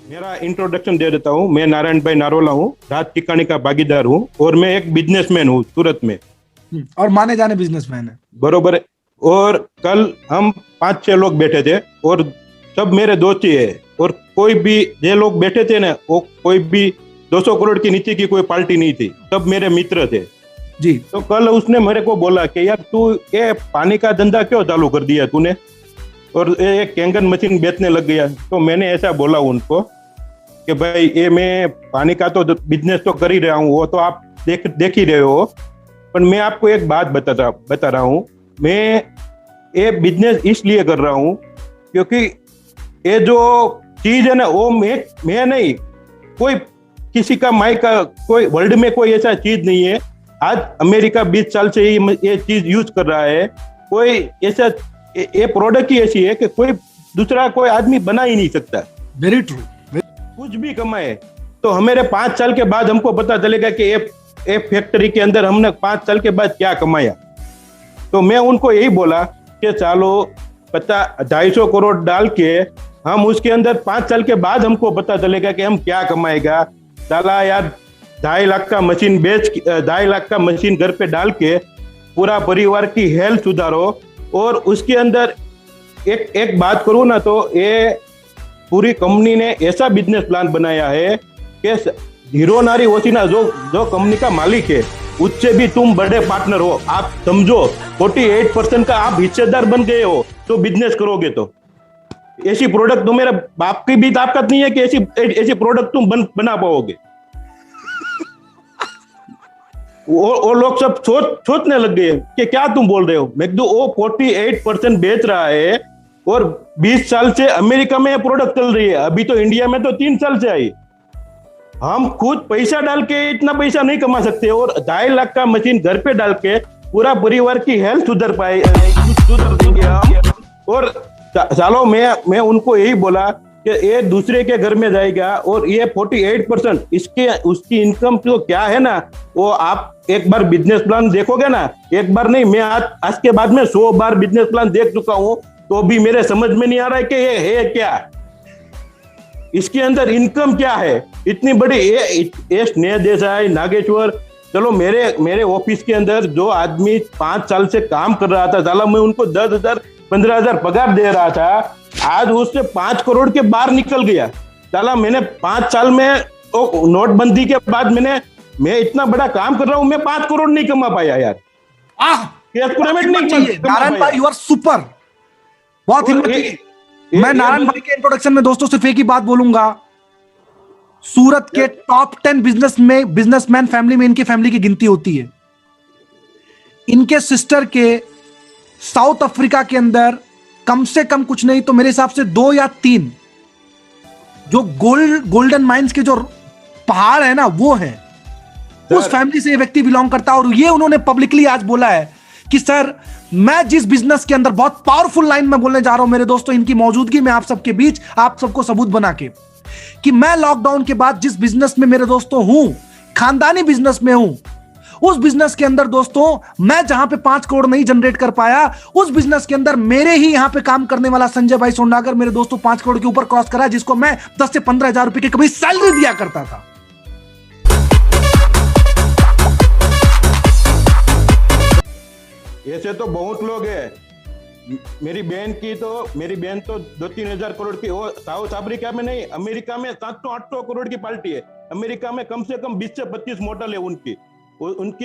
मेरा इंट्रोडक्शन दे देता हूँ। मैं नारायण भाई नारोला हूँ, राज टिकाणी का भागीदार हूँ और मैं एक बिजनेसमैन हूँ सूरत में। और माने जाने बिजनेसमैन है। बरोबर है। और कल हम 5-6 लोग बैठे थे और सब मेरे दोस्त ही है। और कोई भी जे लोग बैठे थे ना, वो कोई भी 200 करोड़ की नीचे की कोई पार्टी नहीं थी, सब मेरे मित्र थे जी। तो कल उसने मेरे को बोला कि यार तू ये पानी का धंधा क्यों चालू कर दिया तूने, और ये कैंगन मशीन बेचने लग गया। तो मैंने ऐसा बोला उनको कि भाई ये मैं पानी का तो बिजनेस तो कर ही रहा हूँ, वो तो आप देख ही रहे हो, पर मैं आपको एक बात बता रहा हूँ। मैं ये बिजनेस इसलिए कर रहा हूँ क्योंकि ये जो चीज है ना, वो मैं नहीं, कोई किसी का माई का कोई वर्ल्ड में कोई ऐसा चीज नहीं है। आज अमेरिका 20 साल से ही ये चीज यूज कर रहा है। कोई ऐसा ये प्रोडक्ट ही ऐसी है कि कोई दूसरा कोई आदमी बना ही नहीं सकता। Very true. कुछ भी कमाए तो हमारे 5 साल के बाद हमको पता चलेगा कि ये फैक्ट्री के अंदर हमने 5 साल के बाद क्या कमाया। तो मैं उनको यही बोला कि चलो 250 करोड़ डाल के हम उसके अंदर 5 साल के बाद हमको पता चलेगा कि हम क्या कमाएगा। चला यार 2.5 लाख का मशीन 2.5 लाख का मशीन घर पे डाल के पूरा परिवार की हेल्थ सुधारो। और उसके अंदर एक बात करूँ ना, तो ये पूरी कंपनी ने ऐसा बिजनेस प्लान बनाया है कि हीरो नारी वसीना जो कंपनी का मालिक है, उससे भी तुम बड़े पार्टनर हो। आप समझो 48% का आप हिस्सेदार बन गए हो तो बिजनेस करोगे। तो ऐसी प्रोडक्ट तो मेरे बाप की भी ताकत नहीं है कि ऐसी प्रोडक्ट तुम बना पाओगे। वो लोग सब सोचने लग गए कि क्या तुम बोल रहे हो। मैं वो 48% बेच रहा है और 20 साल से अमेरिका में ये प्रोडक्ट चल रही है, अभी तो इंडिया में तो 3 साल से आई। हम खुद पैसा डाल के इतना पैसा नहीं कमा सकते, और 2.5 लाख का मशीन घर पे डाल के पूरा परिवार की हेल्थ सुधर देंगे। और चलो मैं उनको यही बोला कि ये दूसरे के घर में जाएगा, और ये 48% इसके उसकी इनकम तो क्या है ना, वो आप एक बार बिजनेस प्लान देखोगे ना, एक बार नहीं, मैं आज के बाद में 100 बार बिजनेस प्लान देख चुका हूँ, तो भी मेरे समझ में नहीं आ रहा है कि ये है क्या, इसके अंदर इनकम क्या है इतनी बड़ी। ये स्नेह देसाई, नागेश्वर, चलो मेरे ऑफिस के अंदर जो आदमी 5 साल से काम कर रहा था, साला मैं उनको 10,000 15,000 पगार दे रहा था, आज उससे 5 करोड़ के बाहर निकल गया। साला मैंने 5 साल में नोटबंदी के बाद मैं इतना बड़ा काम कर रहा हूं, मैं 5 करोड़ नहीं कमा पाया यार। नारायण भाई, यू आर सुपर, बहुत हिम्मत है। मैं नारायण भाई के इंट्रोडक्शन में दोस्तों सिर्फ एक ही बात बोलूंगा, सूरत के टॉप 10 बिजनेसमैन फैमिली में इनकी फैमिली की गिनती होती है। इनके सिस्टर के साउथ अफ्रीका के अंदर कम से कम कुछ नहीं तो मेरे हिसाब से 2 या 3 जो गोल्डन माइंस के जो पहाड़ है ना, वो है, उस फैमिली से ये व्यक्ति बिलोंग करता है। और ये उन्होंने पब्लिकली आज बोला है कि सर, मैं जिस बिजनेस के अंदर, बहुत पावरफुल लाइन में बोलने जा रहा हूं मेरे दोस्तों, इनकी मौजूदगी में आप सबके बीच, आप सबको सबूत बना के, कि मैं लॉकडाउन के बाद जिस बिजनेस में मेरे दोस्तों हूं, खानदानी बिजनेस में हूं, उस बिजनेस के अंदर दोस्तों मैं जहां पे 5 करोड़ नहीं जनरेट कर पाया, उस बिजनेस के अंदर मेरे ही यहां पे काम करने वाला संजय भाई सोंडागर मेरे दोस्तों 5 करोड़ के ऊपर क्रॉस करा, जिसको मैं 10 से 15,000 रुपए की कभी सैलरी दिया करता था। ऐसे तो बहुत लोग हैं। मेरी बहन तो 2-3 हजार करोड़ की, वो साउथ अफ्रीका में नहीं, अमेरिका में 700-800 करोड़ की पार्टी है। अमेरिका में कम से कम 20 से 25 मॉडल है उनकी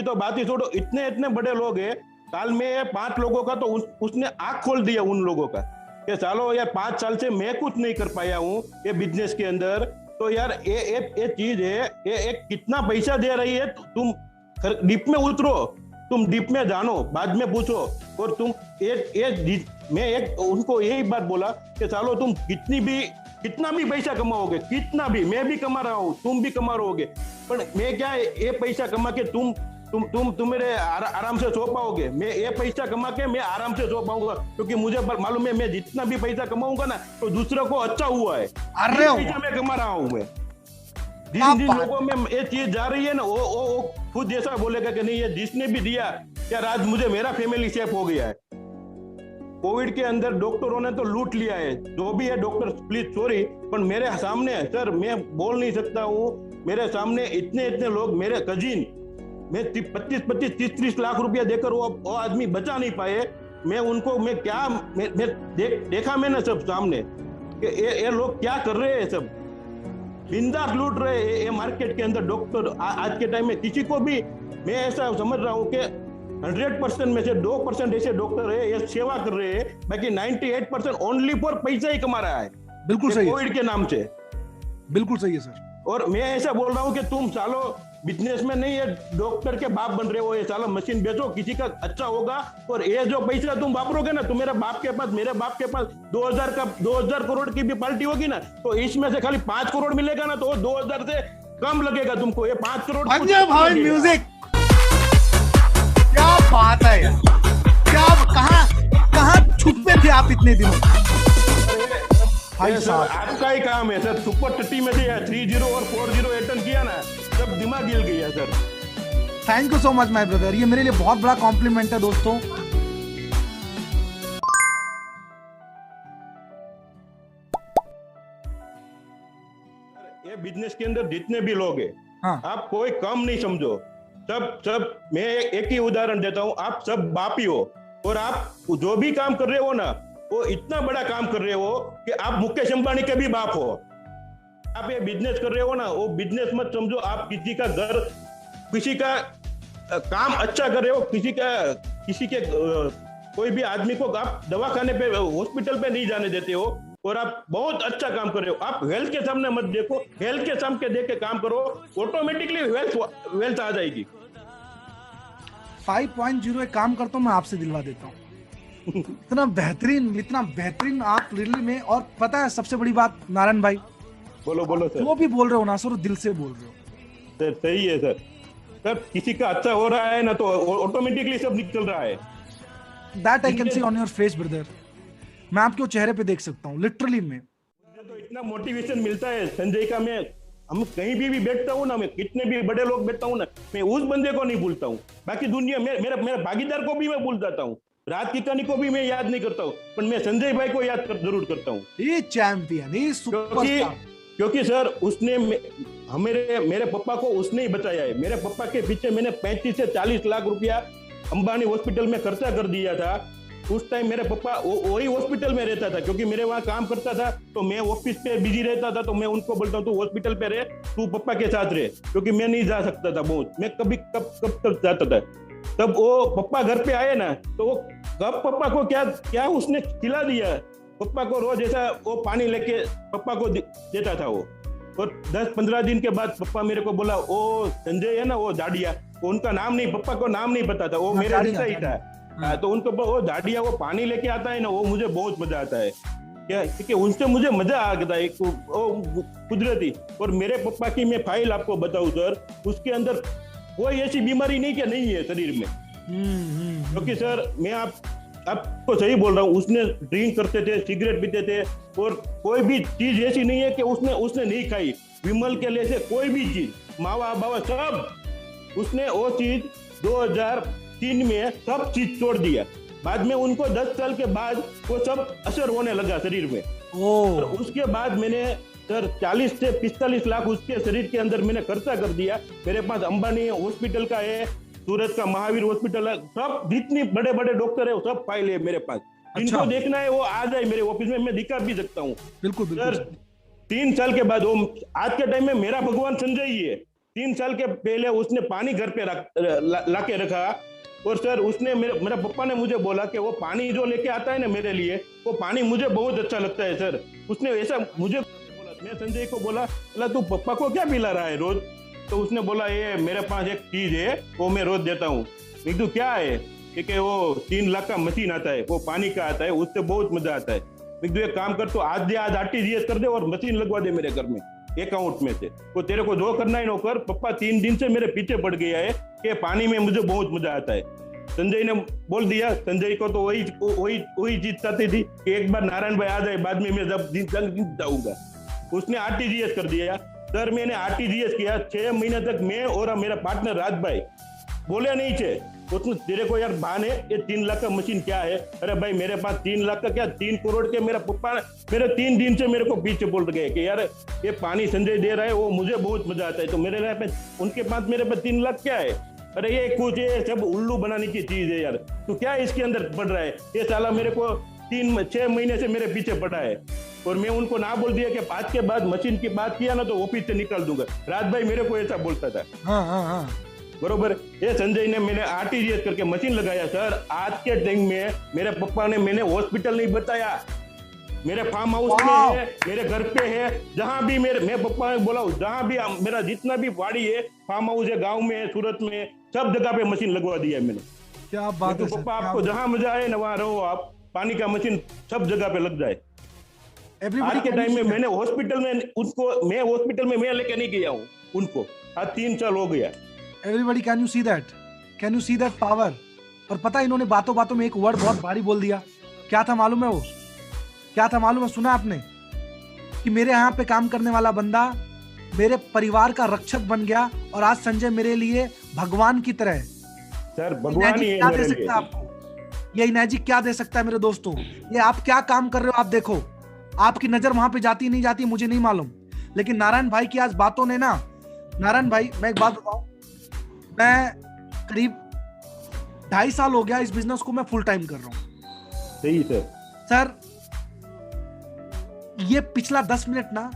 तो बात ही छोड़ो। इतने बड़े लोग हैं। साल में 5 लोगों का तो उसने आंख खोल दिया उन लोगों का कि चलो यार 5 साल से मैं कुछ नहीं कर पाया हूँ ये बिजनेस के अंदर, तो यार ये चीज है, ये कितना पैसा दे रही है, तुम डीप में उतरो, तुम डीप में जानो, बाद में पूछो। और तुम मैं उनको यही बात बोला कि चलो तुम कितना भी पैसा कमाओगे, कितना भी, मैं भी कमा रहा हूँ, तुम भी कमा रहोगे, पर मैं क्या ये पैसा कमा के तुम मेरे आराम से सो पाओगे। मैं ये पैसा कमा के मैं आराम से सो पाऊंगा, क्योंकि मुझे मालूम है मैं जितना भी पैसा कमाऊंगा ना, तो दूसरों को अच्छा हुआ है। पैसा मैं कमा रहा हूँ। मैं जिन लोगों में ये चीज जा रही है ना, वो खुद जैसा बोलेगा कि नहीं, ये जिसने भी दिया यार, आज मुझे मेरा फैमिली सेफ हो गया है। कोविड के अंदर डॉक्टरों ने तो लूट लिया है, जो भी है डॉक्टर प्लीज सॉरी, पर मेरे सामने सर मैं बोल नहीं सकता हूँ, मेरे सामने इतने इतने लोग, मेरे कजिन, मैं 25-25 30-30 लाख रुपया देकर वो आदमी बचा नहीं पाए। मैं उनको मैं क्या मैं देखा मैंने सब सामने कि ये लोग क्या कर रहे हैं, सब बिंदास लूट रहे हैं ये मार्केट के अंदर डॉक्टर। आज के टाइम में किसी को भी मैं ऐसा समझ रहा हूँ कि 100% में से 2% ऐसे डॉक्टर है ये सेवा कर रहे हैं, बाकी 98% ओनली फॉर पैसा ही कमा रहा है। बिल्कुल सही है, कोविड के नाम से। बिल्कुल सही है सर। और मैं ऐसा बोल रहा हूँ कि तुम सालो बिजनेस में नहीं, ये डॉक्टर के बाप बन रहे हो, ये साला मशीन बेचो, किसी का अच्छा होगा। और ये जो पैसा तुम वापरोगे ना, तो मेरे बाप के पास, मेरे बाप के पास 2000 करोड़ की भी पार्टी होगी ना, तो इसमें से खाली 5 करोड़ मिलेगा ना, तो वो 2000 से कम लगेगा तुमको। ये 5 करोड़ अजय भाई म्यूजिक, क्या बात है यार, क्या कहाँ छुपे थे आप इतने दिनों? भाई साहब आपका ही काम है सर, सुपर टट्टी में से 30 और 40 अटेंड किया ना, सब दिमाग हिल गया sir. Thank you so much my brother, ये मेरे लिए बहुत बड़ा कॉम्प्लीमेंट है दोस्तों। ये बिजनेस के अंदर जितने भी लोग हैं, हाँ। आप कोई कम नहीं समझो, सब मैं एक ही उदाहरण देता हूँ, आप सब बाप ही हो, और आप जो भी काम कर रहे हो ना, वो इतना बड़ा काम कर रहे हो कि आप मुकेश अंबानी के भी बाप हो। आप ये बिजनेस कर रहे हो ना, वो बिजनेस मत समझो, आप किसी का घर, किसी का काम अच्छा कर रहे हो, किसी के कोई भी आदमी को आप दवाखाने पे, हॉस्पिटल पे नहीं जाने देते हो, और आप बहुत अच्छा काम कर रहे हो। आप हेल्थ के सामने मत देखो, हेल्थ के सामने देख के काम करो, ऑटोमेटिकली वेल्थ आ जाएगी। 5.0 एक काम करता हूँ, मैं आपसे दिलवा देता हूँ। इतना बेहतरीन आप रियली में। और पता है सबसे बड़ी बात नारायण भाई, बोलो सर। जो भी बोल रहे हो ना सर, दिल से बोल रहे हो सर। सही है सर, किसी का अच्छा हो रहा है ना, तो ऑटोमेटिकली सब निकल रहा है। That I can see on your face brother, मैं आपके चेहरे पे देख सकता हूँ लिटरली में। मुझे तो इतना मोटिवेशन मिलता है संजय का, मैं हम कहीं भी बैठता हूँ ना, मैं कितने भी बड़े लोग बैठता हूँ ना, मैं उस बंदे को नहीं भूलता हूँ, बाकी दुनिया में मेरा भागीदार को भी मैं भूल जाता हूँ, रात की कहानी को भी मैं याद नहीं करता हूँ, पर मैं संजय भाई को याद जरूर करता हूँ। ये चैंपियन, ये सुपरस्टार। क्योंकि सर उसने मेरे पापा को उसने ही बचाया है। मेरे पापा के पीछे मैंने 35 से 40 लाख रुपया अंबानी हॉस्पिटल में खर्चा कर दिया था। उस टाइम मेरे पापा वही हॉस्पिटल में रहता था, क्योंकि मेरे वहां काम करता था, तो मैं ऑफिस पे बिजी रहता था, तो मैं उनको बोलता हूँ तू हॉस्पिटल पे रहे, तू पापा के साथ रहे, क्योंकि मैं नहीं जा सकता था बहुत, मैं कब तक जाता था। तब वो पापा घर पे आए ना, तो वो कब पापा को क्या उसने खिला दिया। पापा को रोज ऐसा वो पानी लेके पापा को देता था वो। और 10-15 दिन के बाद पापा मेरे को बोला, वो संजय है ना, वो दाढ़िया, उनका नाम नहीं, पापा को नाम नहीं पता था, वो मेरा रिश्ता ही था। तो उनको वो दाढ़िया वो पानी लेके आता है ना, वो मुझे बहुत मजा आता है, क्या क्योंकि उनसे मुझे मजा आ गया था, एक कुदरती। और मेरे पापा की मैं फाइल आपको बताऊं सर, उसके अंदर कोई ऐसी बीमारी नहीं क्या नहीं है शरीर में। क्योंकि सर मैं आपको सही बोल रहा हूँ, उसने ड्रिंक करते थे, सिगरेट पीते थे, और कोई भी चीज ऐसी नहीं है कि उसने नहीं खाई। विमल के लिए से कोई भी चीज, मावा बावा सब उसने वो चीज 2003 में सब चीज छोड़ दिया। बाद में उनको 10 साल के बाद वो सब असर होने लगा शरीर में। और उसके बाद मैंने सर 40 से 45 लाख उसके शरीर के अंदर मैंने खर्चा कर दिया। मेरे पास अंबानी हॉस्पिटल का है, सूरत का महावीर हॉस्पिटल है, सब जितनी बड़े बड़े डॉक्टर है वो सब फाइल है मेरे पास। जिनको देखना है वो आ जाए मेरे ऑफिस में, मैं दिखा भी सकता हूँ। बिल्कुल सर 3 साल के बाद, वो आज के टाइम में मेरा भगवान संजय ही है। 3 साल के पहले उसने पानी घर पे ला के रखा, और सर उसने मेरा पापा ने मुझे बोला कि वो पानी जो लेके आता है ना मेरे लिए, वो पानी मुझे बहुत अच्छा लगता है सर। उसने ऐसा मुझे बोला, मैं संजय को बोला तू पापा को क्या पिला रहा है रोज? तो उसने बोला ये मेरे पास एक चीज है वो मैं रोज देता हूँ। मैं कहूँ क्या है? कि वो 3 लाख का मशीन आता है, वो पानी का आता है, उससे बहुत मजा आता है। मैं कहूँ एक काम कर, तो आज RTGS कर दे और मशीन लगवा दे मेरे घर में अकाउंट में से, वो तेरे को जो करना है नो कर। पापा 3 दिन से मेरे पीछे पड़ गया है कि पानी में मुझे बहुत मजा आता है। संजय ने बोल दिया, संजय को तो वही चीज चाहती थी कि एक बार नारायण भाई आ जाए, बाद में मैं जब जाऊंगा। उसने RTGS कर दिया सर। मैंने RTGS किया 6 महीने तक, मैं और मेरा पार्टनर राज भाई बोले नहीं थे, उसने तेरे को यार भान है ये 3 लाख का मशीन क्या है? अरे भाई मेरे पास 3 लाख का क्या 3 करोड़ के, मेरा पप्पा मेरे 3 दिन से मेरे को पीछे बोल रहे कि यार ये पानी संजय दे रहा है, वो मुझे बहुत मजा आता है, तो मेरे पे उनके पास मेरे पे 3 लाख क्या है? अरे ये कुछ ये सब उल्लू बनाने की चीज है यार, तो क्या इसके अंदर पड़ रहा है? ये साला मेरे को 6 महीने से मेरे पीछे पड़ा है, और मैं उनको ना बोल दिया कि 5 के बाद मशीन की बात किया ना तो ऑफिस से निकाल दूंगा। राज भाई मेरे को ऐसा बोलता था। हाँ। बरोबर। ये संजय ने मैंने आरटीजीएस करके मशीन लगाया सर। आज के टाइम में मेरे पापा ने, मैंने हॉस्पिटल नहीं बताया, मेरे फार्म हाउस में है, मेरे घर पे है, जहां भी मैं पापा ने बोला जहां भी मेरा जितना भी वाड़ी है, फार्म हाउस है, गांव में है, सूरत में, सब जगह पे मशीन लगवा दिया है मैंने। क्या बात है तो पापा आपको जहां मजा आए ना वहां रहो आप, पानी का मशीन सब जगह पे लग जाए। आज के टाइम में मैंने हॉस्पिटल में उसको, मैं हॉस्पिटल में मैं लेके नहीं गया हूँ उनको, आज 3 साल हो गया। Everybody can you see that power? और पता है इन्होंने बातों बातों में एक वर्ड बहुत भारी बोल दिया। क्या था मालूम है वो? क्या था मालूम है? सुना आपने कि मेरे यहाँ पे काम करने वाला बंदा मेरे परिवार का रक्षक बन गया और आज संजय मेरे लिए भगवान की तरह है। सर भगवान ही क्या दे सकता है आपको? ये इनाजी क्या दे सकता है मेरे दोस्तों? ये आप क्या काम कर रहे हो आप देखो। आपकी नजर वहां पे जाती नहीं जाती मुझे नहीं मालूम, लेकिन नारायण भाई की आज बातों ने ना, नारायण भाई मैं एक बात बताऊं, मैं करीब 2.5 साल हो गया इस बिजनेस को मैं फुल टाइम कर रहा हूं। सही सर ये पिछला 10 मिनट ना,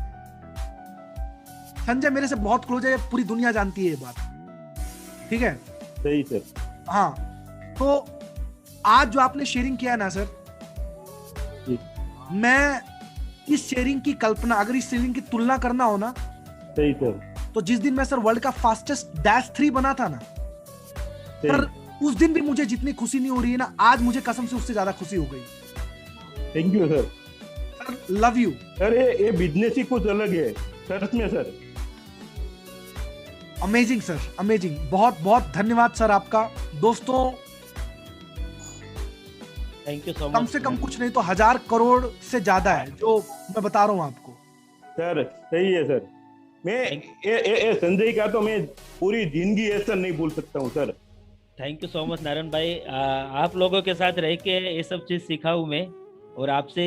संजय मेरे से बहुत क्लोज है, पूरी दुनिया जानती है ये बात, ठीक है? सही सर। हाँ, तो आज जो आपने शेयरिंग किया ना सर, मैं इस शेयरिंग की कल्पना, अगर इस शेयरिंग की तुलना करना हो ना, सही सर, तो जिस दिन मैं सर वर्ल्ड का फास्टेस्ट -3 बना था ना सर, उस दिन भी मुझे जितनी खुशी नहीं हो रही है ना, आज मुझे कसम से उससे ज्यादा खुशी हो गई। Thank you sir. Sir love you. अरे ये बिजनेस ही कुछ अलग है सच में सर। Amazing sir, amazing. बहुत बहुत धन्यवाद सर आपका। दोस्तों थैंक यू सो मच। कम से कम कुछ नहीं तो 1000 करोड़ से ज्यादा है जो मैं बता रहा हूं आपको। सर सही है सर। मैं ये संजय का तो मैं पूरी जिंदगी ऐसा नहीं भूल सकता हूँ sir. Thank you so much Narayan भाई। आप लोगों के साथ रह के ये सब चीज़ सीखा हूँ मैं, और आपसे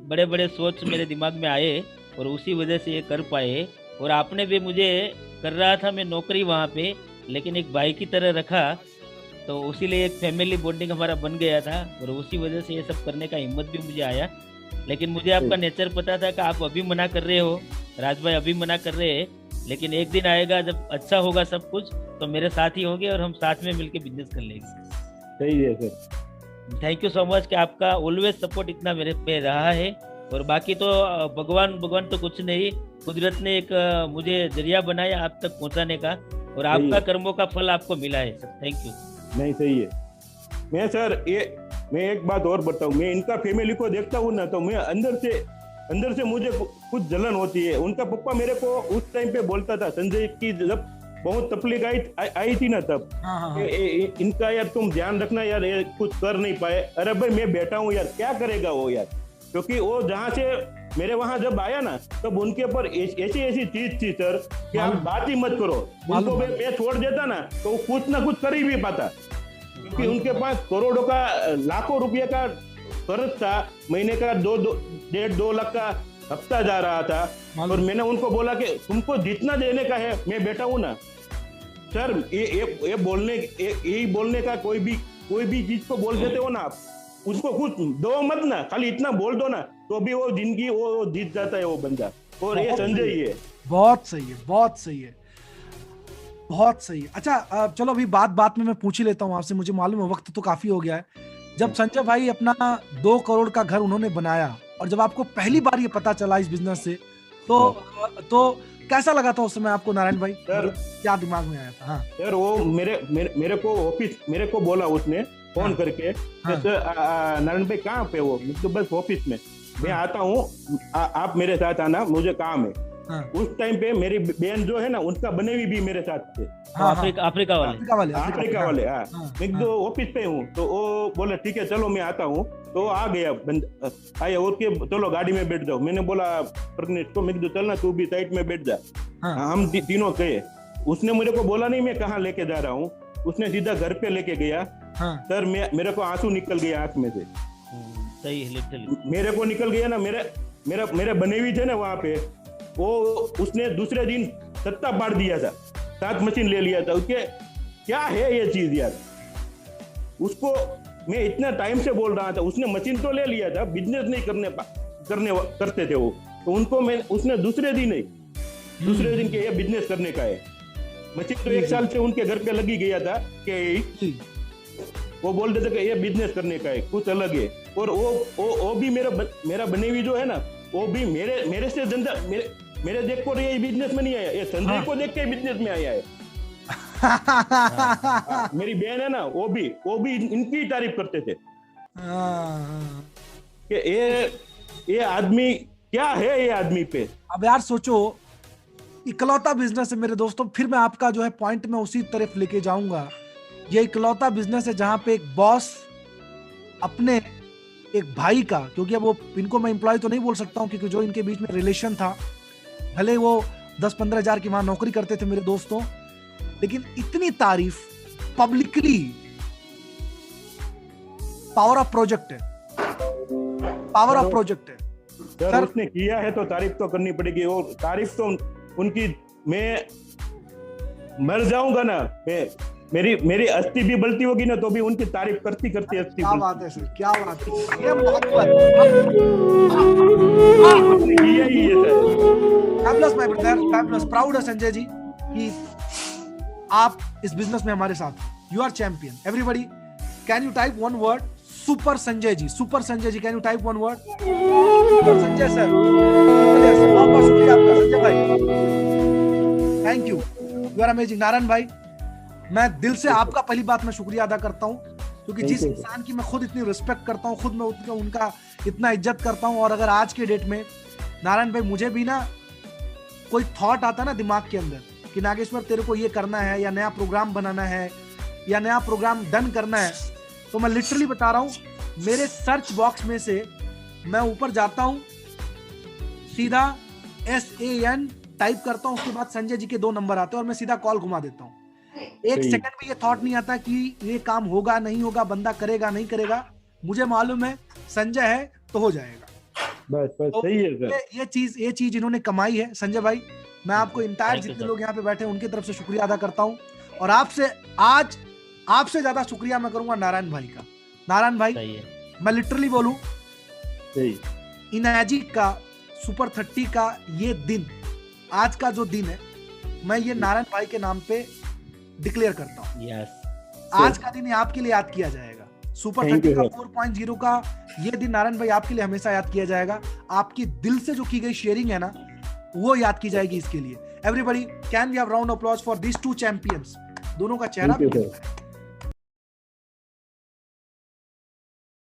बड़े बड़े सोच मेरे दिमाग में आए और उसी वजह से ये कर पाए। और आपने भी मुझे, कर रहा था मैं नौकरी वहाँ पे, लेकिन एक भाई की तरह रखा, तो उसी लिए एक फैमिली बॉन्डिंग हमारा बन गया था, और उसी वजह से ये सब करने का हिम्मत भी मुझे आया। लेकिन मुझे आपका नेचर पता था कि आप अभी मना कर रहे हो, राज भाई अभी मना कर रहे हैं, लेकिन एक दिन आएगा जब अच्छा होगा सब कुछ, तो मेरे साथ ही होंगे और हम साथ में मिलके बिजनेस कर लेंगे। सही है sir. Thank you so much कि आपका ऑलवेज सपोर्ट इतना मेरे पे रहा है। और बाकी तो भगवान तो कुछ नहीं, कुदरत ने एक मुझे जरिया बनाया आप तक पहुंचाने का, और आपका कर्मों का फल आपको मिला है सर। Thank you. नहीं सही है। मैं एक बात और बताऊं, मैं इनका फैमिली को देखता हूँ ना, तो मैं अंदर से मुझे कुछ जलन होती है। उनका पप्पा मेरे को उस टाइम पे बोलता था, संजय की जब बहुत तकलीफ आई थी ना, तब इनका यार तुम ध्यान रखना यार, ये कुछ कर नहीं पाए। अरे भाई मैं बैठा हूँ यार, क्या करेगा वो यार, क्योंकि वो जहाँ से मेरे वहां जब आया ना, तब उनके ऊपर ऐसी चीज थी सर कि आप बात ही मत करो। उनको मैं छोड़ देता ना तो वो कुछ ना कुछ कर ही भी पाता, क्योंकि उनके पास करोड़ों का, लाखों रुपये का कर्ज था, महीने का 1.5-2 लाख का हफ्ता जा रहा था। और मैंने उनको बोला कि तुमको जितना देने का है मैं बैठा हूँ ना सर। ये बोलने का कोई भी चीज को बोल देते हो ना आप, उसको कुछ दो मत ना, खाली इतना बोल दो ना, तो भी वो जिंदगी वो जीत जाता है वो बंदा। और ये संजय ही है। बहुत सही है, बहुत सही है, बहुत सही है। अच्छा चलो अभी बात में मैं पूछ ही लेता हूँ आपसे, मुझे मालूम है वक्त तो काफी हो गया है। जब संजय भाई अपना 2 करोड़ का घर उन्होंने बनाया, और जब आपको पहली बार ये पता चला इस बिजनेस से, तो कैसा लगा था उस समय आपको नारायण भाई? सर क्या दिमाग में आया था? हाँ सर, वो मेरे को बोला उसने फोन करके, नारायण भाई कहाँ पे हो? तो बस ऑफिस में मैं आता हूँ, आप मेरे साथ आना, मुझे काम है। उस टाइम पे मेरी बहन जो है ना, उनका बनेवी भी मेरे साथ थे। अफ्रीका वाले। मैं तो ऑफिस पे हूँ, तो वो बोला ठीक है चलो मैं आता हूँ। तो आ गया आए और के चलो गाड़ी में बैठ जाओ। मैंने बोला प्रज्ञेश को, मैं चलना तू भी साइड में बैठ जा। हम तीनों गए। उसने मेरे को बोला नहीं मैं कहाँ लेके जा रहा हूँ, उसने सीधा घर पे लेके गया हाँ सर, मेरे को आंसू निकल गया आंख में से। सही है, लिटरली। मेरे को निकल गया ना, मेरे बने हुई थे ना वहां पे, वो उसने दूसरे दिन सत्ता पाड़ दिया था, 7 मशीन ले लिया था उसके। क्या है ये चीज यार? उसको मैं इतना टाइम से बोल रहा था, उसने मशीन तो ले लिया था, बिजनेस नहीं करते थे वो, तो उनको उसने दूसरे दिन के ये बिजनेस करने का है। मशीन तो 1 साल से उनके घर पे लगी गया था कि वो बोलते थे कि ये बिजनेस करने का है, कुछ अलग है। और वो भी मेरा बने हुई जो है ना, वो भी मेरे से धंधा मेरे देख को ये बिजनेस में नहीं आया, ये संजय को देख के बिजनेस में आया है। मेरी बहन है ना, वो भी इनकी तारीफ करते थे कि ये आदमी क्या है, ये आदमी पे। अब यार सोचो, इकलौता बिजनेस है मेरे दोस्तों, फिर मैं आपका जो है पॉइंट में उसी तरफ लेके जाऊंगा। ये इकलौता बिजनेस है जहां पे एक बॉस अपने एक भाई का, क्योंकि अब वो इनको मैं एम्प्लॉय तो नहीं बोल सकता हूं क्योंकि जो इनके बीच में रिलेशन था, भले वो 10-15 हजार की वहां नौकरी करते थे मेरे दोस्तों, लेकिन इतनी तारीफ पब्लिकली, पावर ऑफ प्रोजेक्ट है, पावर ऑफ प्रोजेक्ट है सर। उसने किया है तो तारीफ तो करनी पड़ेगी, और तारीफ तो उनकी, मैं मर जाऊंगा ना, मेरी अस्थि भी बलती होगी ना तो भी उनकी तारीफ करती अस्थि। क्या बात है सर, क्या बात है, ये मोहब्बत। यही है sir. Fabulous my brother, fabulous, proud है संजय जी कि आप इस बिजनेस में हमारे साथ हैं। You are champion. Everybody can you type one word, super Sanjay ji, super Sanjay ji, can you type one word? Super Sanjay sir, बहुत बहुत शुक्रिया आपका संजय भाई, thank you, you are amazing. Narayan भाई, मैं दिल से आपका पहली बात मैं शुक्रिया अदा करता हूं, क्योंकि जिस इंसान की मैं खुद इतनी रिस्पेक्ट करता हूं, खुद मैं उनका इतना इज्जत करता हूं, और अगर आज के डेट में नारायण भाई मुझे भी ना कोई थॉट आता ना दिमाग के अंदर कि नागेश्वर तेरे को ये करना है, या नया प्रोग्राम बनाना है, या नया प्रोग्राम डन करना है, तो मैं लिटरली बता रहा हूं, मेरे सर्च बॉक्स में से मैं ऊपर जाता हूं, सीधा SAN टाइप करता हूं, उसके बाद संजय जी के 2 नंबर आते हैं और मैं सीधा कॉल घुमा देता हूं। एक सेकंड में ये थॉट नहीं आता कि ये काम होगा नहीं होगा, बंदा करेगा नहीं करेगा, मुझे मालूम है संजय है तो हो जाएगा। बस तो सही है सर। ये चीज इन्होंने कमाई है संजय भाई। मैं आपको इंटायर जितने लोग यहाँ पे बैठे हैं उनकी तरफ से शुक्रिया अदा करता हूँ, और आपसे ज्यादा शुक्रिया मैं करूंगा नारायण भाई का। नारायण भाई, मैं लिटरली बोलूं, इनर्जी का सुपर 30 का ये दिन, आज का जो दिन है, मैं ये नारायण भाई के नाम पे डिक्लेयर करता हूँ। आज का दिन आपके लिए याद किया जाएगा। सुपर 30 का 4.0 का ये दिन नारायण भाई आपके लिए हमेशा याद किया जाएगा। आपकी दिल से जो की गई शेयरिंग है ना, वो याद की जाएगी इसके लिए। Everybody can we have round of applause for this 2 champions. दोनों का चेहरा